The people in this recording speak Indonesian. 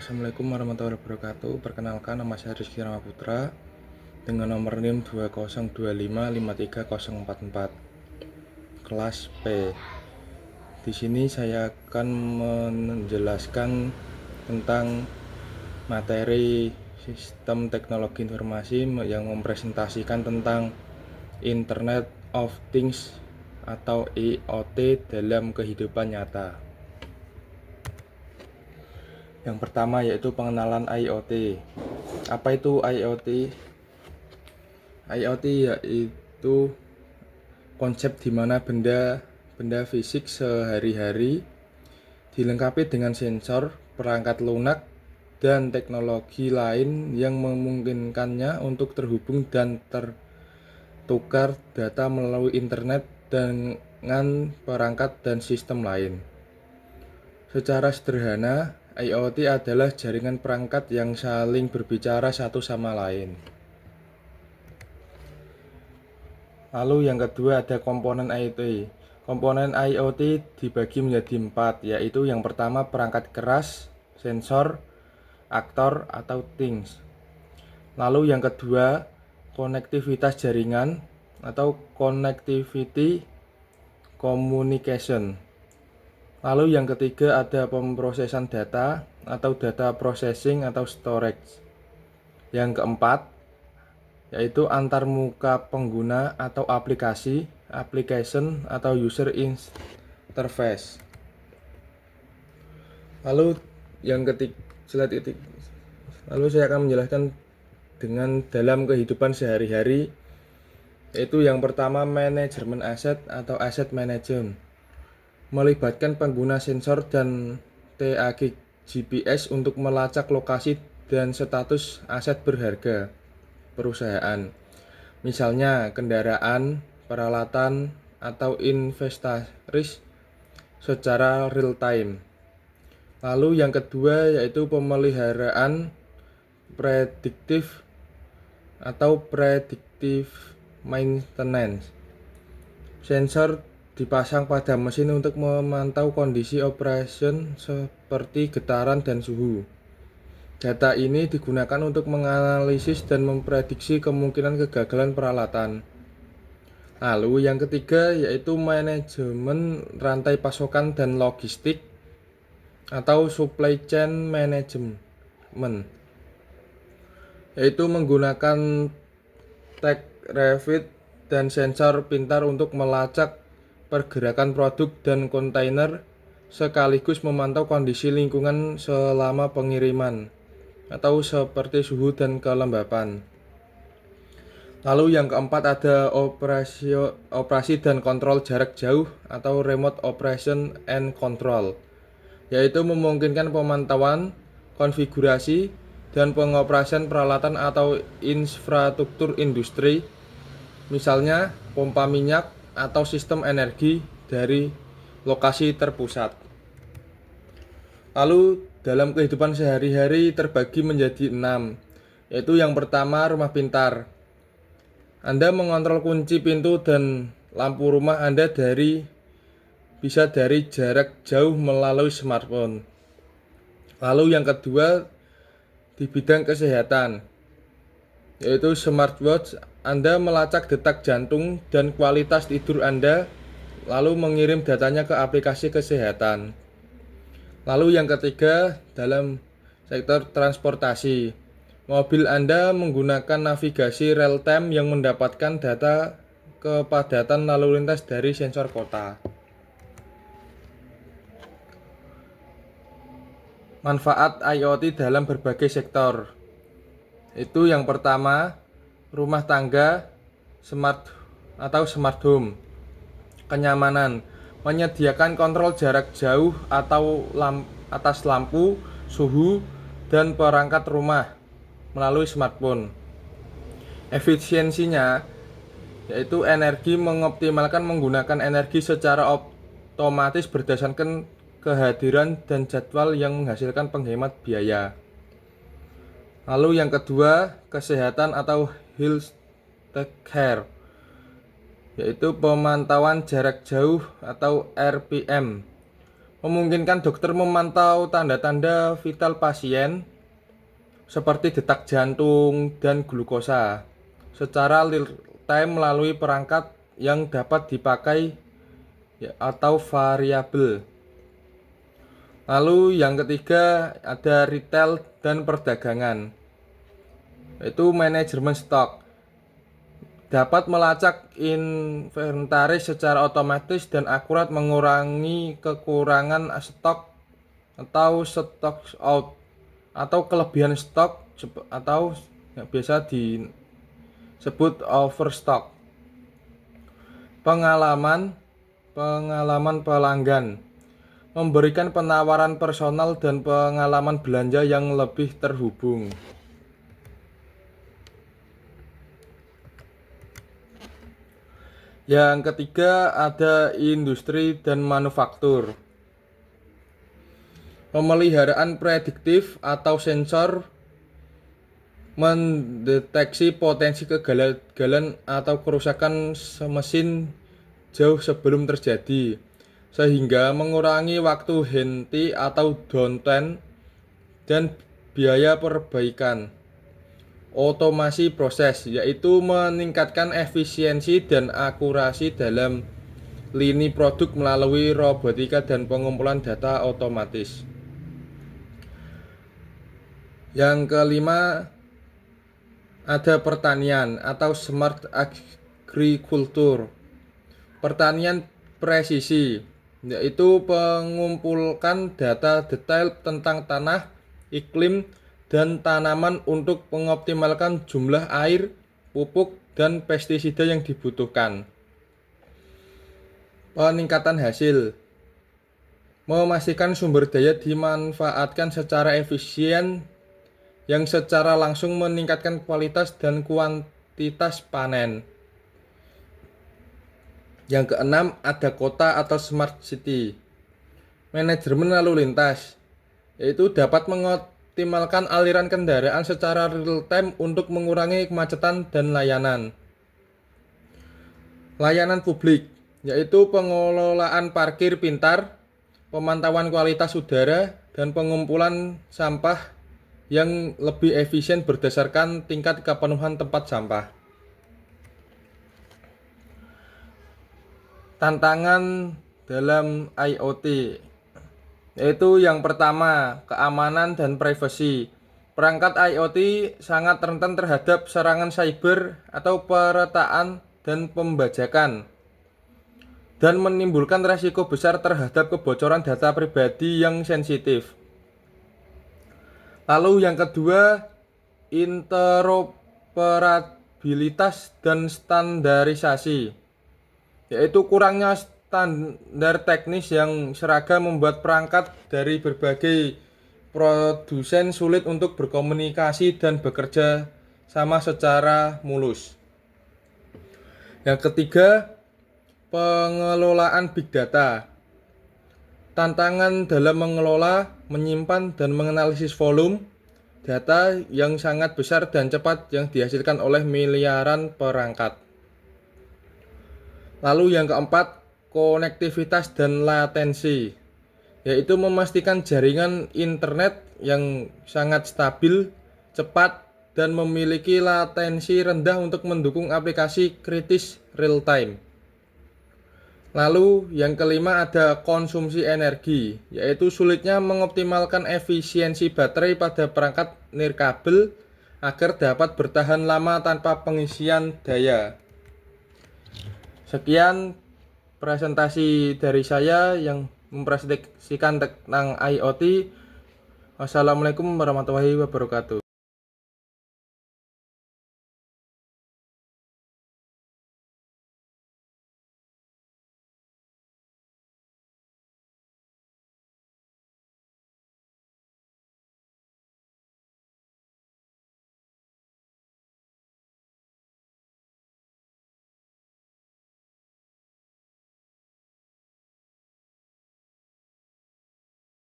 Assalamualaikum warahmatullahi wabarakatuh. Perkenalkan, nama saya Rizky Ramaputra dengan nomor NIM 2025530444 kelas P. Di sini saya akan menjelaskan tentang materi sistem teknologi informasi yang mempresentasikan tentang Internet of Things atau IoT dalam kehidupan nyata. Yang pertama yaitu pengenalan IoT. Apa itu IoT? IoT yaitu konsep di mana benda fisik sehari-hari dilengkapi dengan sensor, perangkat lunak, dan teknologi lain yang memungkinkannya untuk terhubung dan tertukar data melalui internet dengan perangkat dan sistem lain. Secara sederhana, IoT adalah jaringan perangkat yang saling berbicara satu sama lain. Lalu yang kedua ada komponen IoT. Komponen IoT dibagi menjadi 4, yaitu yang pertama perangkat keras, sensor, aktor atau things. Lalu yang kedua konektivitas jaringan atau connectivity communication. Lalu yang ketiga ada pemrosesan data atau data processing atau storage. Yang keempat yaitu antarmuka pengguna atau application atau user interface. Lalu yang lalu saya akan menjelaskan dengan dalam kehidupan sehari-hari, yaitu yang pertama manajemen aset atau asset management, melibatkan pengguna sensor dan TAG GPS untuk melacak lokasi dan status aset berharga perusahaan, misalnya kendaraan, peralatan, atau inventaris secara real time. Lalu yang kedua yaitu pemeliharaan prediktif atau predictive maintenance. Sensor dipasang pada mesin untuk memantau kondisi operation seperti getaran dan suhu. Data ini digunakan untuk menganalisis dan memprediksi kemungkinan kegagalan peralatan. Lalu yang ketiga yaitu manajemen rantai pasokan dan logistik atau supply chain management, yaitu menggunakan tag revit dan sensor pintar untuk melacak pergerakan produk dan kontainer sekaligus memantau kondisi lingkungan selama pengiriman atau seperti suhu dan kelembapan. Lalu yang keempat ada operasi dan kontrol jarak jauh atau remote operation and control, yaitu memungkinkan pemantauan, konfigurasi, dan pengoperasian peralatan atau infrastruktur industri, misalnya pompa minyak atau sistem energi dari lokasi terpusat. Lalu dalam kehidupan sehari-hari terbagi menjadi 6, yaitu yang pertama rumah pintar. Anda mengontrol kunci pintu dan lampu rumah Anda bisa dari jarak jauh melalui smartphone. Lalu yang kedua di bidang kesehatan, yaitu smartwatch. Anda melacak detak jantung dan kualitas tidur Anda, lalu mengirim datanya ke aplikasi kesehatan. Lalu yang ketiga dalam sektor transportasi, mobil Anda menggunakan navigasi real time yang mendapatkan data kepadatan lalu lintas dari sensor kota. Manfaat IoT dalam berbagai sektor, itu yang pertama rumah tangga smart home. Kenyamanan, menyediakan kontrol jarak jauh atau atas lampu, suhu, dan perangkat rumah melalui smartphone. Efisiensinya yaitu energi, mengoptimalkan menggunakan energi secara otomatis berdasarkan kehadiran dan jadwal yang menghasilkan penghemat biaya. Lalu yang kedua, kesehatan atau health care, yaitu pemantauan jarak jauh atau RPM, memungkinkan dokter memantau tanda-tanda vital pasien seperti detak jantung dan glukosa secara real time melalui perangkat yang dapat dipakai atau variabel. Lalu yang ketiga ada retail dan perdagangan, yaitu manajemen stok. Dapat melacak inventaris secara otomatis dan akurat, mengurangi kekurangan stok atau stock out atau kelebihan stok atau yang biasa disebut overstock. Pengalaman pelanggan, memberikan penawaran personal dan pengalaman belanja yang lebih terhubung. Yang ketiga ada industri dan manufaktur. Pemeliharaan prediktif atau sensor mendeteksi potensi kegagalan atau kerusakan mesin jauh sebelum terjadi, sehingga mengurangi waktu henti atau downtime dan biaya perbaikan. Otomasi proses, yaitu meningkatkan efisiensi dan akurasi dalam lini produk melalui robotika dan pengumpulan data otomatis. Yang kelima ada pertanian atau smart agriculture. Pertanian presisi, yaitu mengumpulkan data detail tentang tanah, iklim, dan tanaman untuk mengoptimalkan jumlah air, pupuk, dan pestisida yang dibutuhkan. Peningkatan hasil, memastikan sumber daya dimanfaatkan secara efisien yang secara langsung meningkatkan kualitas dan kuantitas panen. Yang keenam ada kota atau smart city. Manajemen lalu lintas, yaitu dapat mengoptimalkan aliran kendaraan secara real time untuk mengurangi kemacetan dan layanan. Layanan publik, yaitu pengelolaan parkir pintar, pemantauan kualitas udara, dan pengumpulan sampah yang lebih efisien berdasarkan tingkat kepenuhan tempat sampah. Tantangan dalam IoT, yaitu yang pertama, keamanan dan privasi. Perangkat IoT sangat rentan terhadap serangan cyber atau peretaan dan pembajakan, dan menimbulkan resiko besar terhadap kebocoran data pribadi yang sensitif. Lalu yang kedua, interoperabilitas dan standarisasi, yaitu kurangnya standar teknis yang seragam membuat perangkat dari berbagai produsen sulit untuk berkomunikasi dan bekerja sama secara mulus. Yang ketiga, pengelolaan big data. Tantangan dalam mengelola, menyimpan, dan menganalisis volume data yang sangat besar dan cepat yang dihasilkan oleh miliaran perangkat. Lalu yang keempat, konektivitas dan latensi, yaitu memastikan jaringan internet yang sangat stabil, cepat, dan memiliki latensi rendah untuk mendukung aplikasi kritis real time. Lalu yang kelima ada konsumsi energi, yaitu sulitnya mengoptimalkan efisiensi baterai pada perangkat nirkabel agar dapat bertahan lama tanpa pengisian daya. Sekian presentasi dari saya yang mempresentasikan tentang IoT. Wassalamualaikum warahmatullahi wabarakatuh.